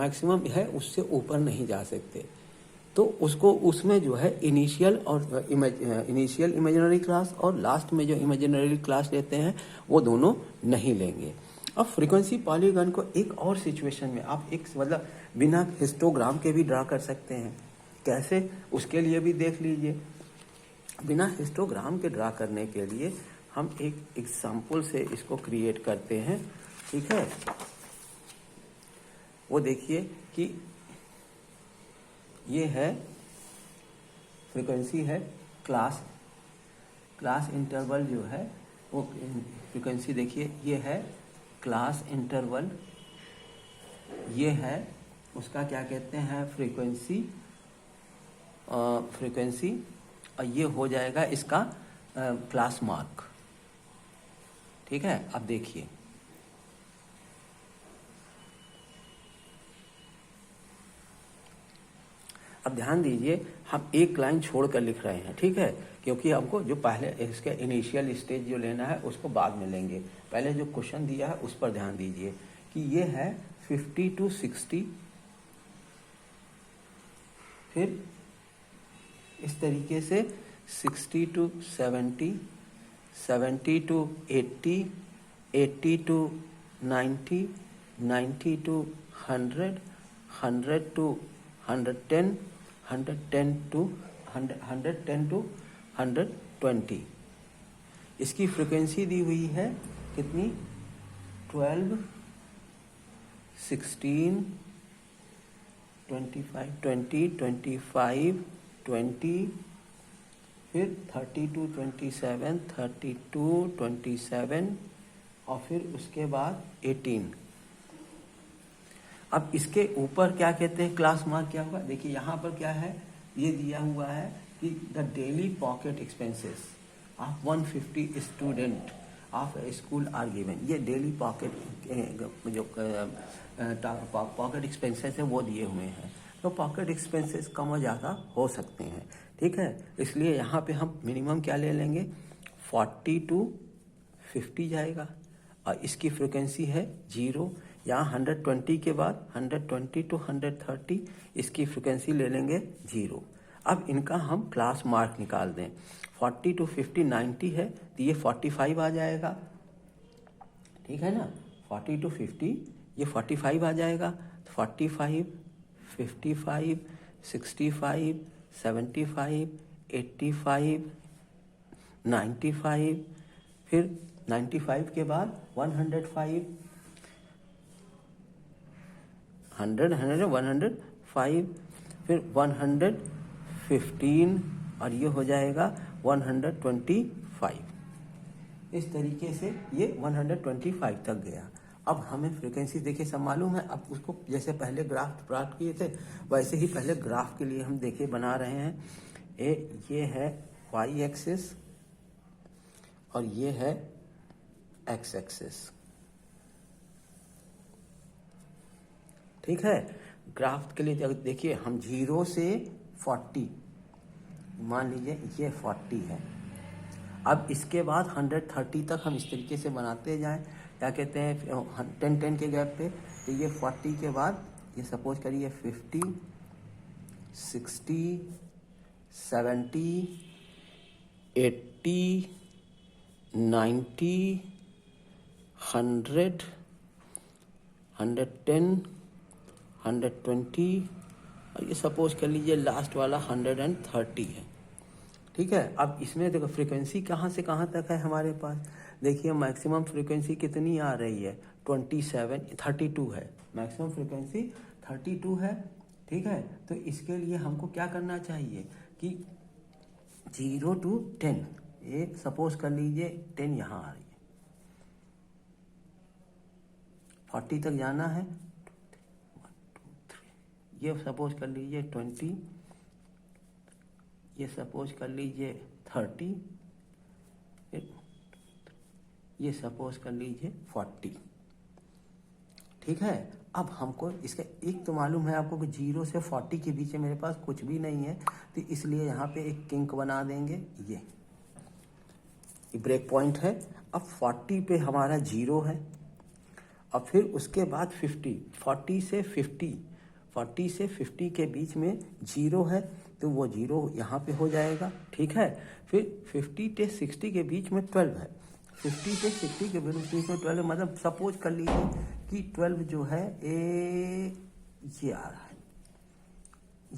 Maximum है, उससे ऊपर नहीं जा सकते। तो उसको उसमें जो है इनिशियल और इनिशियल इमेजिनरी क्लास और लास्ट में जो इमेजिनरी क्लास लेते हैं वो दोनों नहीं लेंगे। अब फ्रीक्वेंसी पॉलीगन को एक और सिचुएशन में आप एक मतलब बिना हिस्टोग्राम के भी ड्रा कर सकते हैं। कैसे, उसके लिए भी देख लीजिए। बिना हिस्टोग्राम के ड्रा करने के लिए हम एक एग्जाम्पल से इसको क्रिएट करते हैं, ठीक है। वो देखिए कि ये है फ्रीक्वेंसी है क्लास इंटरवल जो है वो फ्रीक्वेंसी देखिए, ये है क्लास इंटरवल, ये है उसका क्या कहते हैं फ्रीक्वेंसी और ये हो जाएगा इसका क्लास मार्क, ठीक है। अब देखिए अब ध्यान दीजिए, हम एक लाइन छोड़कर लिख रहे हैं, ठीक है, क्योंकि हमको जो पहले इसके इनिशियल स्टेज जो लेना है उसको बाद में लेंगे। पहले जो क्वेश्चन दिया है उस पर ध्यान दीजिए कि ये है 50 to 60, फिर इस तरीके से 60 to 70, 70 to 80, 80 to 90, 90 to 100, 100 to 110, 110 to 120। इसकी फ्रीक्वेंसी दी हुई है कितनी, 12, 16, 25, 20, 25, 20, फिर 32, 27, 32, 27 और फिर उसके बाद 18। अब इसके ऊपर क्या कहते हैं क्लास मार्क क्या होगा, देखिए यहाँ पर क्या है, ये दिया हुआ है कि the daily pocket expenses of 150 student of school are given. ये डेली पॉकेट जो पॉकेट एक्सपेंसेस है वो दिए हुए हैं। तो पॉकेट एक्सपेंसेस कम और ज़्यादा हो सकते हैं, ठीक है। इसलिए यहाँ पे हम मिनिमम क्या ले लेंगे, 40 to 50 जाएगा और इसकी फ्रिक्वेंसी है 0। यहाँ 120 के बाद 120 to 130 इसकी फ्रिक्वेंसी ले लेंगे 0। अब इनका हम क्लास मार्क निकाल दें। 40 to 50 90 है तो ये 45 आ जाएगा, ठीक है ना। 40 to 50 ये 45 आ जाएगा, 45, 55, 65, 75, 85, 95, फिर 95 के बाद 105, 100, 105, फिर 115 और ये हो जाएगा 125। इस तरीके से ये 125 तक गया। अब हमें फ्रीक्वेंसी देखिए सब मालूम है। अब उसको जैसे पहले ग्राफ प्राप्त किए थे वैसे ही पहले ग्राफ के लिए हम देखिए बना रहे हैं। ये है वाई एक्सिस और ये है एक्स एक्सिस, ठीक है। ग्राफ के लिए देखिए हम 0 से 40 मान लीजिए ये 40 है। अब इसके बाद 130 तक हम इस तरीके से बनाते जाएं, क्या कहते हैं 10 के गैप पे। तो ये 40 के बाद ये सपोज करिए 50, 60, 70, 80, 90, 100, 110, 120 और ये सपोज कर लीजिए लास्ट वाला 130 है, ठीक है। अब इसमें देखो फ्रीक्वेंसी कहाँ से कहाँ तक है हमारे पास। देखिए मैक्सिमम फ्रीक्वेंसी कितनी आ रही है, 32 है। मैक्सिमम फ्रीक्वेंसी 32 है, ठीक है। तो इसके लिए हमको क्या करना चाहिए कि 0 to 10, ये सपोज कर लीजिए 10 यहाँ आ रही है, 40 तक जाना है। 1 2 3 ये सपोज कर लीजिए 20, ये सपोज कर लीजिए 30, ये सपोज कर लीजिए 40, ठीक है। अब हमको इसका एक तो मालूम है आपको कि 0 से 40 के बीच में मेरे पास कुछ भी नहीं है, तो इसलिए यहाँ पे एक किंक बना देंगे। ये ब्रेक पॉइंट है। अब 40 पे हमारा 0 है और फिर उसके बाद 50, 40 से 50 40 से 50 के बीच में 0 है तो वो 0 यहाँ पे हो जाएगा, ठीक है। फिर 50 से 60 के बीच में 12 है, 50 से 60 के बीच में 12 है, मतलब सपोज कर लीजिए कि 12 जो है ये आ रहा है,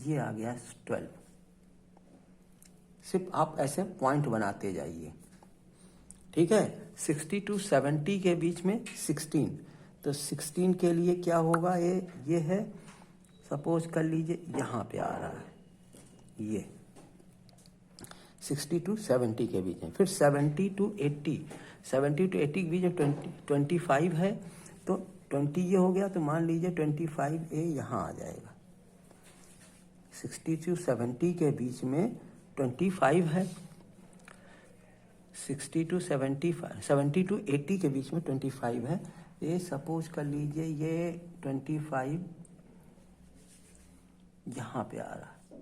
ये आ गया 12। सिर्फ आप ऐसे पॉइंट बनाते जाइए, ठीक है। 60 to 70 के बीच में 16, तो 16 के लिए क्या होगा, ये है, सपोज कर लीजिए यहाँ पे आ रहा है, ये 60 to 70 के बीच में। फिर 70 to 80, 70 to 80 के बीच में 25 है, तो 20 ये हो गया, तो मान लीजिए 25A यहाँ आ जाएगा। 60 to 70 के बीच में 25 है, 60 to 75, 70 to 80 के बीच में 25 है, ये सपोज कर लीजिए ये 25 यहाँ पे आ रहा है,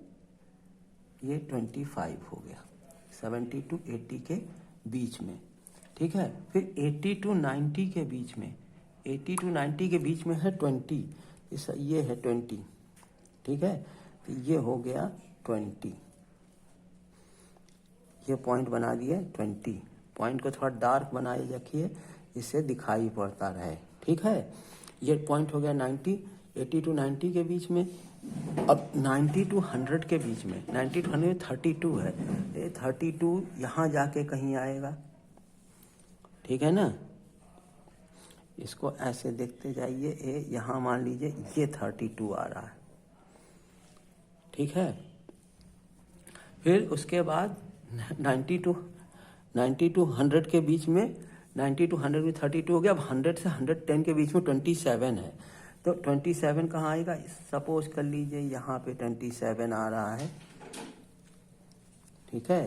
ये 25 हो गया 70 to 80 के बीच में, ठीक है। फिर 80 to 90 के बीच में, 80 to 90 के बीच में है 20, ये है 20, ठीक है। तो ये हो गया 20, ये पॉइंट बना दिए 20। पॉइंट को थोड़ा डार्क बनाए रखिए, इससे दिखाई पड़ता रहे, ठीक है। ये पॉइंट हो गया 90, 80 to 90 के बीच में। अब 90 to 100 के बीच में, 90 to 100 32 है, ये 32 यहाँ जाके कहीं आएगा, ठीक है ना। इसको ऐसे देखते जाइए, यहाँ मान लीजिए ये 32 आ रहा है, ठीक है। फिर उसके बाद 90 to 100 के बीच में, 90 to 100 में 32 हो गया। अब 100 से 110 के बीच में 27 है, तो 27 कहाँ आएगा, सपोज कर लीजिए यहाँ पे 27 आ रहा है, ठीक है।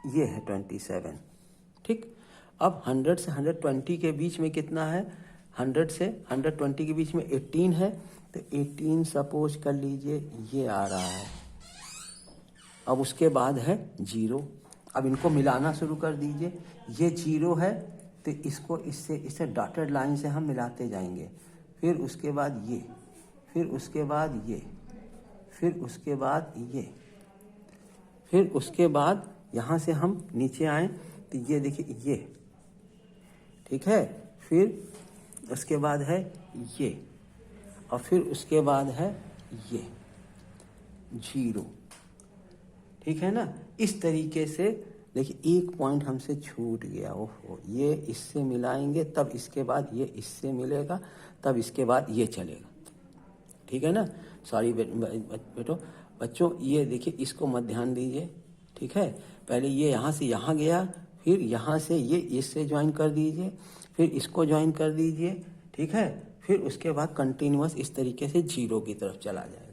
ये है 27, ठीक। अब 100 से 120 के बीच में कितना है, 100 से 120 के बीच में 18 है, तो 18 सपोज कर लीजिए ये आ रहा है। अब उसके बाद है 0, अब इनको मिलाना शुरू कर दीजिए, ये 0 है तो इसको इससे डॉटेड लाइन से हम मिलाते जाएंगे। फिर उसके बाद ये, फिर उसके बाद ये, फिर उसके बाद ये, फिर उसके बाद यहाँ से हम नीचे आए तो ये देखिए ये, ठीक है। फिर उसके बाद है ये, और फिर उसके बाद है ये 0, ठीक है ना। इस तरीके से देखिए एक पॉइंट हमसे छूट गया, ओहो, ये इससे मिलाएंगे तब इसके बाद ये इससे मिलेगा, तब इसके बाद ये चलेगा, ठीक है ना। सॉरी बच्चों, ये देखिए इसको मत ध्यान दीजिए, ठीक है। पहले ये यहाँ से यहाँ गया, फिर यहाँ से ये इससे ज्वाइन कर दीजिए, फिर इसको ज्वाइन कर दीजिए, ठीक है। फिर उसके बाद कंटिन्यूअस इस तरीके से 0 की तरफ चला जाएगा।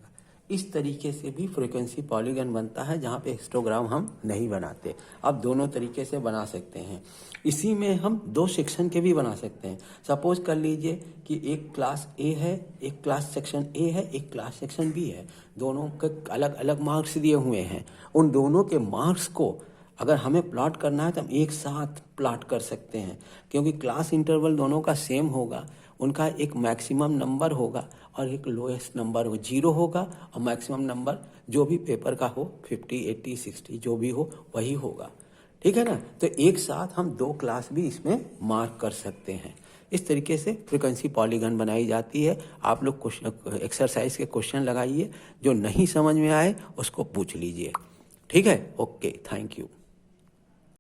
इस तरीके से भी फ्रीक्वेंसी पॉलीगन बनता है, जहाँ पे हिस्टोग्राम हम नहीं बनाते। अब दोनों तरीके से बना सकते हैं। इसी में हम 2 सेक्शन के भी बना सकते हैं। सपोज कर लीजिए कि एक क्लास ए है, एक क्लास सेक्शन ए है, एक क्लास सेक्शन बी है, दोनों के अलग अलग मार्क्स दिए हुए हैं। उन दोनों के मार्क्स को अगर हमें प्लॉट करना है तो हम एक साथ प्लॉट कर सकते हैं, क्योंकि क्लास इंटरवल दोनों का सेम होगा। उनका एक मैक्सिमम नंबर होगा और एक लोएस्ट नंबर 0 होगा, और मैक्सिमम नंबर जो भी पेपर का हो 50, 80, 60 जो भी हो वही होगा, ठीक है ना। तो एक साथ हम 2 क्लास भी इसमें मार्क कर सकते हैं। इस तरीके से फ्रीक्वेंसी पॉलीगन बनाई जाती है। आप लोग एक्सरसाइज के क्वेश्चन लगाइए, जो नहीं समझ में आए उसको पूछ लीजिए, ठीक है। Okay, thank you.